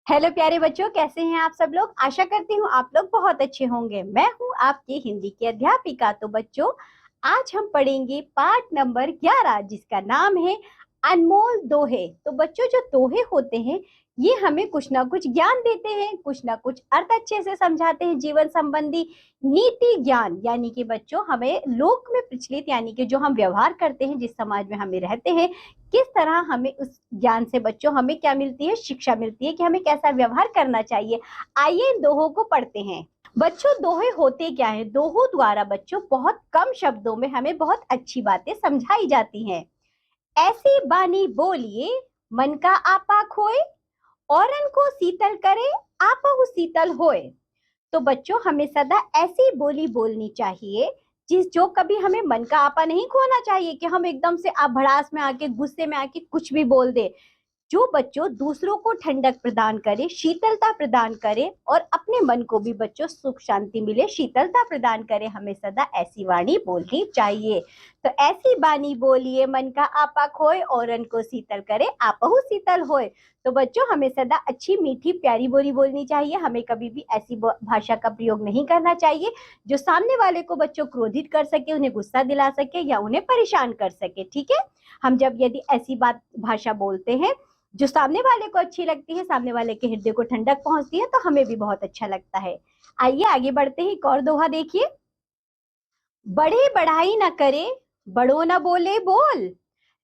Hello प्यारे बच्चों, कैसे हैं आप सब लोग। आशा करती हूँ आप लोग बहुत अच्छे होंगे। मैं हूँ आपकी हिंदी की अध्यापिका। तो बच्चों, आज हम पढ़ेंगे पाठ नंबर 11 जिसका नाम है अनमोल दोहे। तो बच्चों, जो दोहे होते हैं ये हमें कुछ ना कुछ ज्ञान देते हैं, कुछ ना कुछ अर्थ अच्छे से समझाते हैं, जीवन संबंधी नीति ज्ञान। यानी कि बच्चों, हमें लोक में प्रचलित यानी कि जो हम व्यवहार करते हैं, जिस समाज में हमें रहते हैं, किस तरह हमें उस ज्ञान से बच्चों हमें क्या मिलती है, शिक्षा मिलती है कि हमें कैसा व्यवहार करना चाहिए। आइए इन दोहों को पढ़ते हैं। बच्चों, दोहे होते क्या है। दोहों द्वारा बच्चों बहुत कम शब्दों में हमें बहुत अच्छी बातें समझाई जाती हैं। ऐसी बानी बोलिए मन का आपा खोए, औरन को शीतल करे आपहु शीतल होए। तो बच्चों, हमें सदा ऐसी बोली बोलनी चाहिए जिस जो कभी हमें मन का आपा नहीं खोना चाहिए कि हम एकदम से आप भड़ास में आके, गुस्से में आके कुछ भी बोल दे। जो बच्चों दूसरों को ठंडक प्रदान करे, शीतलता प्रदान करे और अपने मन को भी बच्चों सुख शांति मिले, शीतलता प्रदान करे, हमें सदा ऐसी वाणी बोलनी चाहिए। तो ऐसी बानी बोलिए मन का आपा खोए, औरन को शीतल करे आपहु शीतल होए। तो बच्चों, हमें सदा अच्छी मीठी प्यारी बोली बोलनी चाहिए। हमें कभी भी ऐसी भाषा का प्रयोग नहीं करना चाहिए जो सामने वाले को बच्चों क्रोधित कर सके, उन्हें गुस्सा दिला सके या उन्हें परेशान कर सके। ठीक है, हम जब यदि ऐसी बात भाषा बोलते हैं जो सामने वाले को अच्छी लगती है, सामने वाले के हृदय को ठंडक पहुंचती है, तो हमें भी बहुत अच्छा लगता है। आइए आगे बढ़ते हैं। एक और दोहा देखिए। बड़े बढ़ाई न करे, बड़ो न बोले बोल,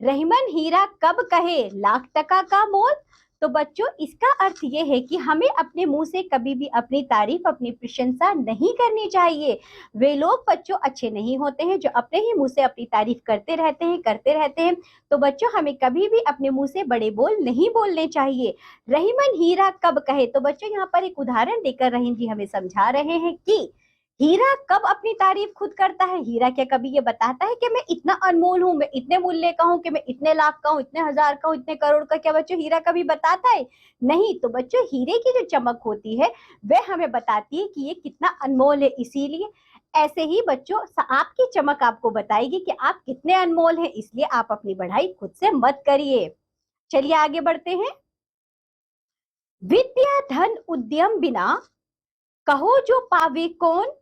रहीमन हीरा कब कहे लाख टका का मोल। तो बच्चों, इसका अर्थ ये है कि हमें अपने मुंह से कभी भी अपनी तारीफ, अपनी प्रशंसा नहीं करनी चाहिए। वे लोग बच्चों अच्छे नहीं होते हैं जो अपने ही मुंह से अपनी तारीफ करते रहते हैं। तो बच्चों, हमें कभी भी अपने मुंह से बड़े बोल नहीं बोलने चाहिए। रहीमन हीरा कब कहे। तो बच्चों, यहाँ पर एक उदाहरण देकर रहीम जी हमें समझा रहे हैं कि हीरा कब अपनी तारीफ खुद करता है। हीरा क्या कभी ये बताता है कि मैं इतना अनमोल हूं, मैं इतने मूल्य का हूं, कि मैं इतने लाख का हूं, इतने हजार का हूं, इतने करोड़ का। क्या बच्चों हीरा कभी बताता है? नहीं। तो बच्चों, हीरे की जो चमक होती है वह हमें बताती है कि ये कितना अनमोल है। इसीलिए ऐसे ही बच्चों, आपकी चमक आपको बताएगी कि आप कितने अनमोल हैं। इसलिए आप अपनी बढ़ाई खुद से मत करिए। चलिए आगे बढ़ते हैं। विद्या धन उद्यम बिना, कहो जो पावे कौन,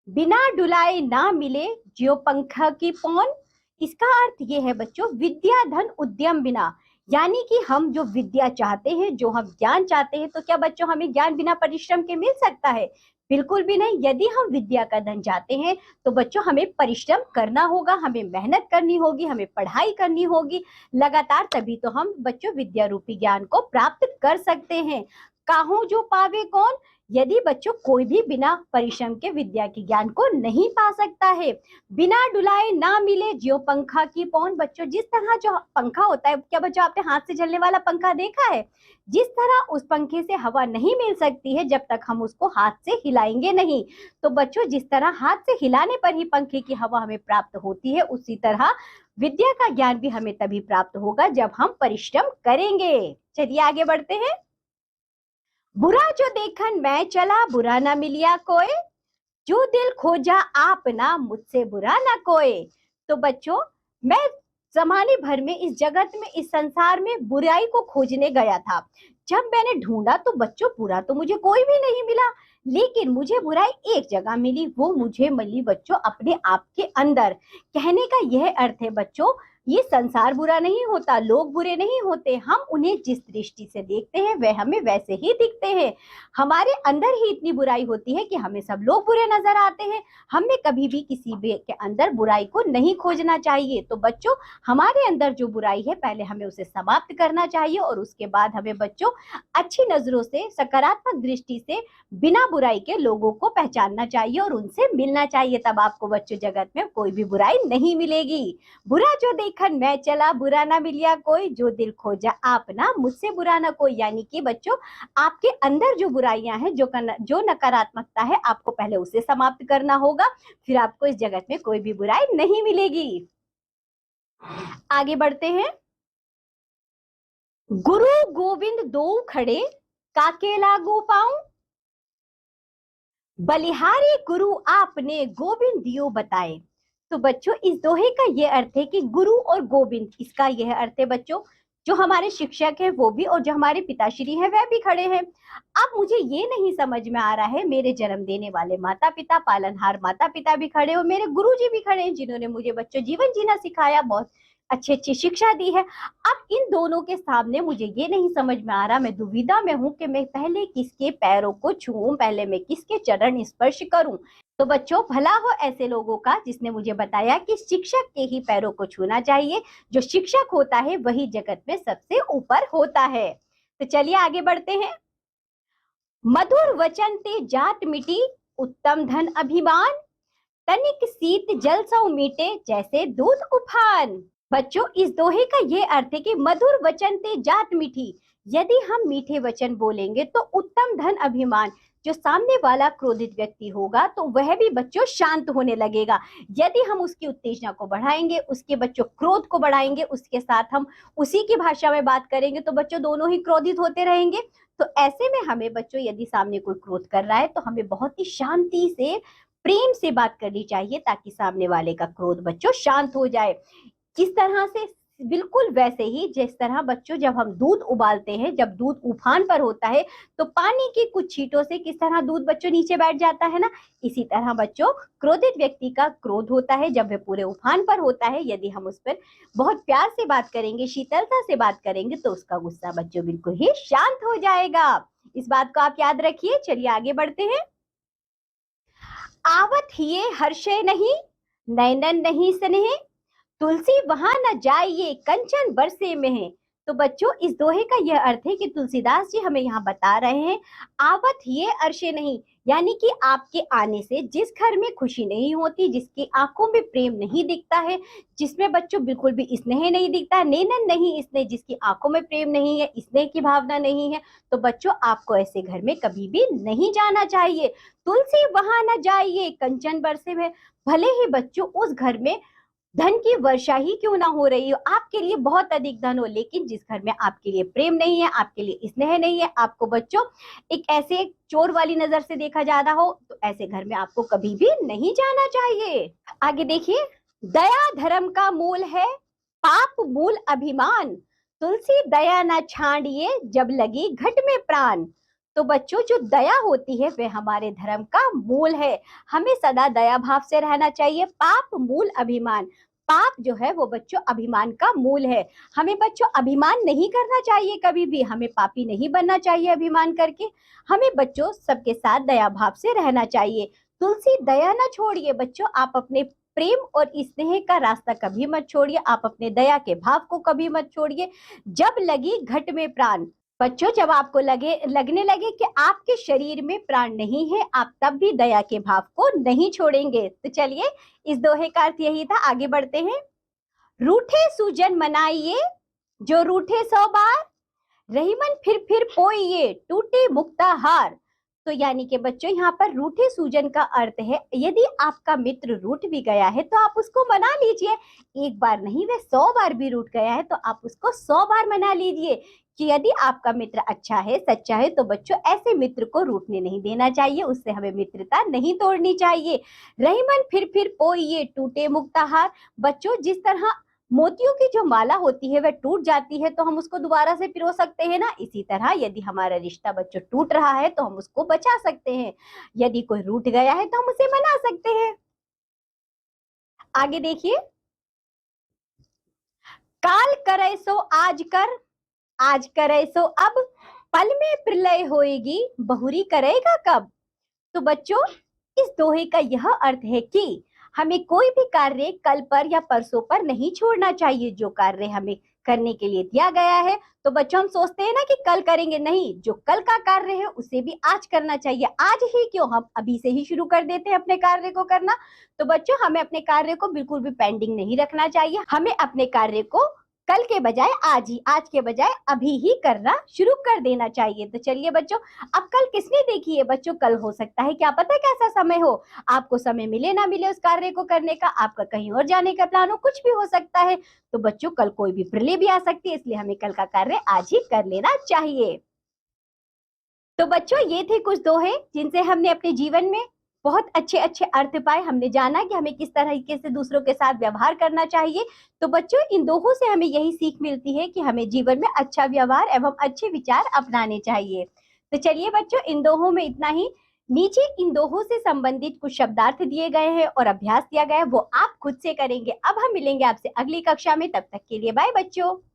बिना डुलाए ना मिले ज्यो पंखा की पौन। इसका अर्थ ये है बच्चों, विद्या धन उद्यम बिना, यानी कि हम जो विद्या चाहते हैं, जो हम ज्ञान चाहते हैं, तो क्या बच्चों हमें ज्ञान बिना परिश्रम के मिल सकता है? बिल्कुल भी नहीं। यदि हम विद्या का धन चाहते हैं तो बच्चों हमें परिश्रम करना होगा, हमें मेहनत करनी होगी, हमें पढ़ाई करनी होगी लगातार, तभी तो हम बच्चों विद्या रूपी ज्ञान को प्राप्त कर सकते हैं। काहू जो पावे कौन, यदि बच्चों कोई भी बिना परिश्रम के विद्या के ज्ञान को नहीं पा सकता है। बिना डुलाए ना मिले ज्यो पंखा की पौन। बच्चों, जिस तरह जो पंखा होता है, क्या बच्चों आपने हाथ से चलने वाला पंखा देखा है? जिस तरह उस पंखे से हवा नहीं मिल सकती है जब तक हम उसको हाथ से हिलाएंगे नहीं। तो बच्चों, जिस तरह हाथ से हिलाने पर ही पंखे की हवा हमें प्राप्त होती है, उसी तरह विद्या का ज्ञान भी हमें तभी प्राप्त होगा जब हम परिश्रम करेंगे। चलिए आगे बढ़ते हैं। बुरा जो देखन मैं चला, बुरा ना मिलिया कोई, जो दिल खोजा आपना मुझसे बुरा ना कोई। तो बच्चों, मैं जमाने भर में, इस जगत में, इस संसार में बुराई को खोजने गया था। जब मैंने ढूंढा तो बच्चों बुरा तो मुझे कोई भी नहीं मिला, लेकिन मुझे बुराई एक जगह मिली। वो मुझे मिली बच्चों अपने आप के अंदर। कहने का यह अर्थ है बच्चों, ये संसार बुरा नहीं होता, लोग बुरे नहीं होते। हम उन्हें जिस दृष्टि से देखते हैं वह हमें वैसे ही दिखते हैं। हमारे अंदर ही इतनी बुराई होती है कि हमें सब लोग बुरे नजर आते हैं। हमें कभी भी किसी भी के अंदर बुराई को नहीं खोजना चाहिए। तो बच्चों, हमारे अंदर जो बुराई है पहले हमें उसे समाप्त करना चाहिए और उसके बाद हमें बच्चों अच्छी नजरों से, सकारात्मक दृष्टि से, बिना बुराई के लोगों को पहचानना चाहिए और उनसे मिलना चाहिए। तब आपको बच्चों जगत में कोई भी बुराई नहीं मिलेगी। बुरा जो देखन मैं चला, बुरा ना मिलिया कोई, जो दिल खोजा आपना मुझसे बुरा ना कोई। यानी कि बच्चों, आपके अंदर जो बुराइयां हैं, जो नकारात्मकता है, आपको पहले उसे समाप्त करना होगा, फिर आपको इस जगत में कोई भी बुराई नहीं मिलेगी। आगे बढ़ते हैं। गुरु गोविंद दो खड़े, काके लागू पाऊं, बलिहारी गुरु आपने गोविंद दियो बताए। तो बच्चों, इस दोहे का यह अर्थ है कि गुरु और गोविंद, इसका यह अर्थ है बच्चों, जो हमारे शिक्षक हैं वो भी, और जो हमारे पिताश्री हैं वह भी खड़े हैं। अब मुझे ये नहीं समझ में आ रहा है, मेरे जन्म देने वाले माता पिता, पालनहार माता पिता भी खड़े और मेरे गुरुजी भी खड़े हैं, जिन्होंने मुझे बच्चों जीवन जीना सिखाया, बहुत अच्छी अच्छी शिक्षा दी है। अब इन दोनों के सामने मुझे ये नहीं समझ में आ रहा, मैं दुविधा में हूँ कि मैं पहले किसके पैरों को छूऊं, पहले मैं किसके चरण स्पर्श करूं। तो बच्चों, भला हो ऐसे लोगों का जिसने मुझे बताया कि शिक्षक के ही पैरों को छूना चाहिए। जो शिक्षक होता है वही जगत में सबसे ऊपर होता है। तो चलिए आगे बढ़ते हैं। मधुर वचन ते जात मिटी, उत्तम धन अभिमान, तनिक शीत जल सौ मीटे, जैसे दूध उफान। बच्चों, इस दोहे का ये अर्थ है कि मधुर वचन ते जात मीठी, यदि हम मीठे वचन बोलेंगे तो उत्तम धन अभिमान, जो सामने वाला क्रोधित व्यक्ति होगा तो वह भी बच्चों शांत होने लगेगा। यदि हम उसकी उत्तेजना को बढ़ाएंगे, उसके बच्चों क्रोध को बढ़ाएंगे, उसके साथ हम उसी की भाषा में बात करेंगे तो बच्चों दोनों ही क्रोधित होते रहेंगे। तो ऐसे में हमें बच्चों, यदि सामने कोई क्रोध कर रहा है तो हमें बहुत ही शांति से, प्रेम से बात करनी चाहिए, ताकि सामने वाले का क्रोध बच्चों शांत हो जाए। किस तरह से? बिल्कुल वैसे ही जिस तरह बच्चों जब हम दूध उबालते हैं, जब दूध उफान पर होता है तो पानी की कुछ छींटों से किस तरह दूध बच्चों नीचे बैठ जाता है ना, इसी तरह बच्चों क्रोधित व्यक्ति का क्रोध होता है जब वह पूरे उफान पर होता है। यदि हम उस पर बहुत प्यार से बात करेंगे, शीतलता से बात करेंगे तो उसका गुस्सा बच्चों बिल्कुल ही शांत हो जाएगा। इस बात को आप याद रखिए। चलिए आगे बढ़ते हैं। आवत हिये हर्षे नहीं, नैनन नहीं स्नेह, तुलसी वहां न जाइए, कंचन बरसे में है। तो बच्चों, इस दोहे का यह अर्थ है कि तुलसीदास जी हमें यहाँ बता रहे हैं, आवत ये अर्शे नहीं, यानी कि आपके आने से जिस घर में खुशी नहीं होती, जिसकी आंखों में प्रेम नहीं दिखता है, जिसमें बच्चों बिल्कुल भी स्नेह नहीं दिखता है, नैनन नहीं स्नेह, जिसकी आंखों में प्रेम नहीं है, स्नेह की भावना नहीं है, तो बच्चों आपको ऐसे घर में कभी भी नहीं जाना चाहिए। तुलसी वहां न जाइए, कंचन बरसे में, भले ही बच्चों उस घर में धन की वर्षा ही क्यों ना हो रही हो, आपके लिए बहुत अधिक धन हो, लेकिन जिस घर में आपके लिए प्रेम नहीं है, आपके लिए स्नेह नहीं है, आपको बच्चों एक ऐसे चोर वाली नजर से देखा जा रहा हो, तो ऐसे घर में आपको कभी भी नहीं जाना चाहिए। आगे देखिए। दया धर्म का मूल है, पाप मूल अभिमान, तुलसी दया न छांडिए, जब लगी घट में प्राण। तो बच्चों, जो दया होती है वह हमारे धर्म का मूल है, हमें सदा दया भाव से रहना चाहिए। पाप मूल अभिमान, पाप जो है वो बच्चों अभिमान का मूल है, हमें बच्चों अभिमान नहीं करना चाहिए, कभी भी हमें पापी नहीं बनना चाहिए अभिमान करके, हमें बच्चों सबके साथ दया भाव से रहना चाहिए। तुलसी दया ना छोड़िए बच्चों, आप अपने प्रेम और स्नेह का रास्ता कभी मत छोड़िए, आप अपने दया के भाव को कभी मत छोड़िए। जब लगी घट में प्राण, बच्चों जब आपको लगने लगे कि आपके शरीर में प्राण नहीं है, आप तब भी दया के भाव को नहीं छोड़ेंगे। तो चलिए, इस दोहे का अर्थ यही था। आगे बढ़ते हैं। रूठे सूजन मनाइए, जो रूठे 100 बार, रहीमन फिर पोइए, टूटे मुक्ता हार। तो यानी कि बच्चों यहाँ पर रूठे सूजन का अर्थ है, यदि आपका मित्र रूठ भी गया है तो आप उसको मना लीजिए, एक बार नहीं वह 100 बार भी रूठ गया है तो आप उसको 100 बार मना लीजिए। कि यदि आपका मित्र अच्छा है, सच्चा है, तो बच्चों ऐसे मित्र को रूठने नहीं देना चाहिए, उससे हमें मित्रता नहीं तोड़नी चाहिए। रहीमन फिर पोइए, टूटे मुक्ताहार। बच्चों जिस तरह मोतियों की जो माला होती है वह टूट जाती है तो हम उसको दोबारा से पिरो सकते हैं ना, इसी तरह यदि हमारा रिश्ता बच्चों टूट रहा है तो हम उसको बचा सकते हैं, यदि कोई रूठ गया है तो हम उसे मना सकते हैं। आगे देखिए। काल करे सो आज कर, आज करे सो अब, पल में प्रलय होएगी, बहुरी करेगा कब। तो बच्चों, इस दोहे का यह अर्थ है कि हमें कोई भी कार्य कल पर या परसों पर नहीं छोड़ना चाहिए। जो कार्य हमें करने के लिए दिया गया है, तो बच्चों हम सोचते हैं ना कि कल करेंगे, नहीं, जो कल का कार्य है उसे भी आज करना चाहिए। आज ही क्यों, हम अभी से ही शुरू कर देते हैं अपने कार्य को करना। तो बच्चों हमें अपने कार्य को बिल्कुल भी पेंडिंग नहीं रखना चाहिए, हमें अपने कार्य को कल के बजाय आज ही, आज के बजाय अभी ही करना शुरू कर देना चाहिए। तो चलिए बच्चों, अब कल किसने देखी है बच्चों, कल हो सकता है क्या पता कैसा समय हो, आपको समय मिले ना मिले उस कार्य को करने का, आपका कहीं और जाने का प्लान हो, कुछ भी हो सकता है। तो बच्चों कल कोई भी प्रलय भी आ सकती है, इसलिए हमें कल का कार्य आज ही कर लेना चाहिए। तो बच्चों ये थे कुछ दोहे जिनसे हमने अपने जीवन में बहुत अच्छे अच्छे अर्थ पाए, हमने जाना कि हमें किस तरीके से दूसरों के साथ व्यवहार करना चाहिए। तो बच्चों, इन दोहों से हमें यही सीख मिलती है कि हमें जीवन में अच्छा व्यवहार एवं अच्छे विचार अपनाने चाहिए। तो चलिए बच्चों, इन दोहों में इतना ही। नीचे इन दोहों से संबंधित कुछ शब्दार्थ दिए गए हैं और अभ्यास दिया गया है, वो आप खुद से करेंगे। अब हम मिलेंगे आपसे अगली कक्षा में, तब तक के लिए बाय बच्चों।